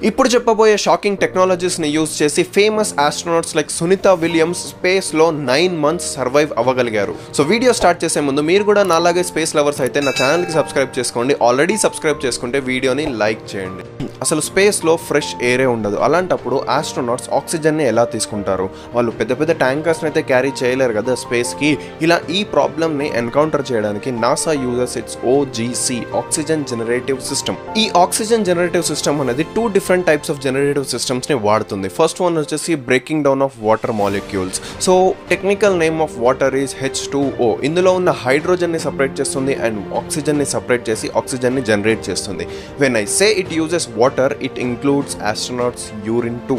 ఇప్పుడు చెప్పబోయే షాకింగ్ టెక్నాలజీస్ని యూజ్ చేసి famous astronauts like Sunita Williams స్పేస్లో 9 months సర్వైవ్ అవ్వగలిగారు. సో వీడియో స్టార్ట్ చేసే ముందు మీరు కూడా నాలాగే స్పేస్ లవర్స్ అయితే నా ఛానల్కి సబ్స్క్రైబ్ చేసుకోండి. ఆల్రెడీ సబ్స్క్రైబ్ చేసుకుంటే వీడియోని లైక్ చేయండి. అసలు స్పేస్లో ఫ్రెష్ ఎయిరే ఉండదు. అలాంటప్పుడు ఆస్ట్రోనాట్స్ ఆక్సిజన్ని ఎలా తీసుకుంటారు? వాళ్ళు పెద్ద పెద్ద ట్యాంకర్స్ని అయితే క్యారీ చేయలేరు కదా స్పేస్కి. ఇలా ఈ ప్రాబ్లమ్ని ఎన్కౌంటర్ చేయడానికి NASA uses it's OGC oxygen generative system. ఈ ఆక్సిజన్ జనరేటివ్ సిస్టమ్ అనేది 2 different types of generative systems ని వాడుతుంది. ఫస్ట్ వన్ వచ్చేసి breaking down of water molecules. So technical name of water is H2O. ఇందులో ఉన్న హైడ్రోజన్ని సపరేట్ చేస్తుంది and ఆక్సిజన్ని separate చేసి ఆక్సిజన్ని జనరేట్ చేస్తుంది. When I say it uses water, it includes astronauts urine two.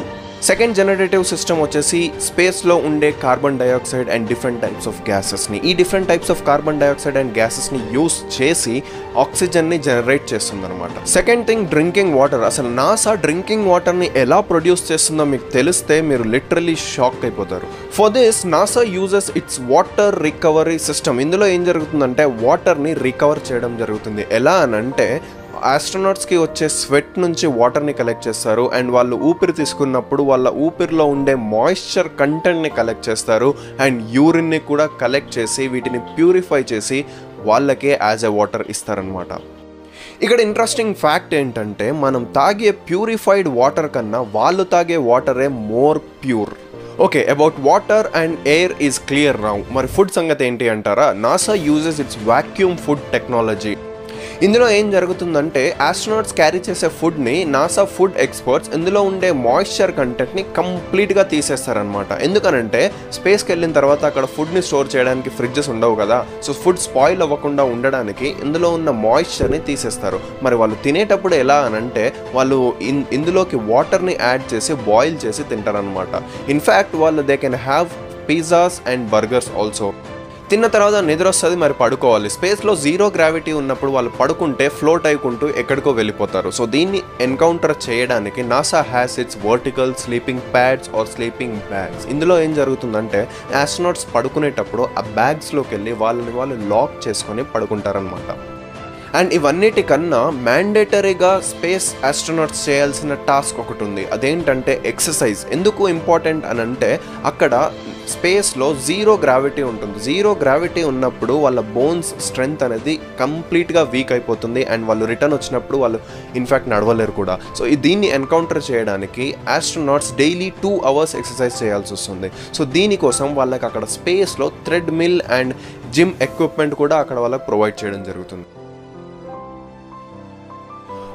Second generative system వచ్చేసి స్పేస్లో ఉండే carbon dioxide and different types of గ్యాసెస్ని, ఈ different types of carbon dioxide and గ్యాసెస్ని యూస్ చేసి ఆక్సిజన్ని జనరేట్ చేస్తుంది అనమాట. Second thing drinking water. అసలు నాసా డ్రింకింగ్ వాటర్ని ఎలా ప్రొడ్యూస్ చేస్తుందో మీకు తెలిస్తే మీరు లిటరలీ షాక్ అయిపోతారు. For this NASA uses its water recovery system. ఇందులో ఏం జరుగుతుందంటే వాటర్ని రికవర్ చేయడం జరుగుతుంది. ఎలా అనంటే ఆస్ట్రోనాట్స్కి వచ్చే స్వెట్ నుంచి వాటర్ని కలెక్ట్ చేస్తారు అండ్ వాళ్ళు ఊపిరి తీసుకున్నప్పుడు వాళ్ళ ఊపిరిలో ఉండే మాయిశ్చర్ కంటెంట్ని కలెక్ట్ చేస్తారు అండ్ యూరిన్ని కూడా కలెక్ట్ చేసి వీటిని ప్యూరిఫై చేసి వాళ్ళకే యాజ్ ఎ వాటర్ ఇస్తారనమాట. ఇక్కడ ఇంట్రెస్టింగ్ ఫ్యాక్ట్ ఏంటంటే మనం తాగే ప్యూరిఫైడ్ వాటర్ కన్నా వాళ్ళు తాగే వాటరే more pure. Okay, about water and air is clear now. మరి ఫుడ్ సంగతి ఏంటి అంటారా? NASA uses it's vacuum food technology. ఇందులో ఏం జరుగుతుందంటే ఆస్ట్రోనాట్స్ క్యారీ చేసే ఫుడ్ని నాసా ఫుడ్ ఎక్స్పర్ట్స్ ఇందులో ఉండే మాయిశ్చర్ కంటెంట్ని కంప్లీట్గా తీసేస్తారనమాట. ఎందుకనంటే స్పేస్కి వెళ్ళిన తర్వాత అక్కడ ఫుడ్ని స్టోర్ చేయడానికి ఫ్రిడ్జెస్ ఉండవు కదా. సో ఫుడ్ స్పాయిల్ అవ్వకుండా ఉండడానికి ఇందులో ఉన్న మాయిశ్చర్ని తీసేస్తారు. మరి వాళ్ళు తినేటప్పుడు ఎలా అనంటే వాళ్ళు ఇందులోకి వాటర్ని యాడ్ చేసి బాయిల్ చేసి తింటారనమాట. ఇన్ఫ్యాక్ట్ వాళ్ళు they can have pizzas and burgers also. తిన్న తర్వాత నిద్ర వస్తుంది, మరి పడుకోవాలి. స్పేస్లో జీరో గ్రావిటీ ఉన్నప్పుడు వాళ్ళు పడుకుంటే ఫ్లోట్ అయికుంటూ ఎక్కడికో వెళ్ళిపోతారు. సో దీన్ని ఎన్కౌంటర్ చేయడానికి NASA has its vertical sleeping pads or sleeping bags. ఇందులో ఏం జరుగుతుందంటే ఆస్ట్రోనాట్స్ పడుకునేటప్పుడు ఆ బ్యాగ్స్లోకి వెళ్ళి వాళ్ళు లాక్ చేసుకొని పడుకుంటారనమాట. అండ్ ఇవన్నిటికన్నా మ్యాండేటరీగా స్పేస్ ఆస్ట్రోనాట్స్ చేయాల్సిన టాస్క్ ఒకటి ఉంది. అదేంటంటే ఎక్సర్సైజ్. ఎందుకు ఇంపార్టెంట్ అని అంటే అక్కడ స్పేస్లో జీరో గ్రావిటీ ఉంటుంది. జీరో గ్రావిటీ ఉన్నప్పుడు వాళ్ళ బోన్స్ స్ట్రెంగ్త్ అనేది కంప్లీట్గా వీక్ అయిపోతుంది అండ్ వాళ్ళు రిటర్న్ వచ్చినప్పుడు వాళ్ళు ఇన్ఫ్యాక్ట్ నడవలేరు కూడా. సో దీన్ని ఎన్కౌంటర్ చేయడానికి ఆస్ట్రోనాట్స్ డైలీ 2 hours ఎక్సర్సైజ్ చేయాల్సి వస్తుంది. సో దీనికోసం వాళ్ళకి అక్కడ స్పేస్లో treadmill and gym equipment కూడా అక్కడ వాళ్ళకి ప్రొవైడ్ చేయడం జరుగుతుంది.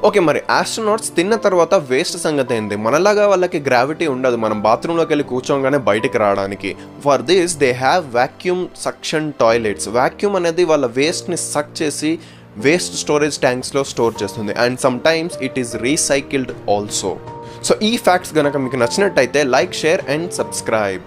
ఓకే, మరి ఆస్ట్రోనాట్స్ తిన్న తర్వాత వేస్ట్ సంగతి ఏంటి? మనలాగా వాళ్ళకి గ్రావిటీ ఉండదు మనం బాత్రూంలోకి వెళ్ళి కూర్చోగానే బయటికి రావడానికి. For this they have vacuum suction toilets. Vacuum అనేది వాళ్ళ వేస్ట్ని సక్ చేసి వేస్ట్ స్టోరేజ్ ట్యాంక్స్లో స్టోర్ చేస్తుంది and sometimes it is recycled also. So ఈ ఫ్యాక్ట్స్ కనుక మీకు నచ్చినట్టయితే లైక్, షేర్ అండ్ సబ్స్క్రైబ్.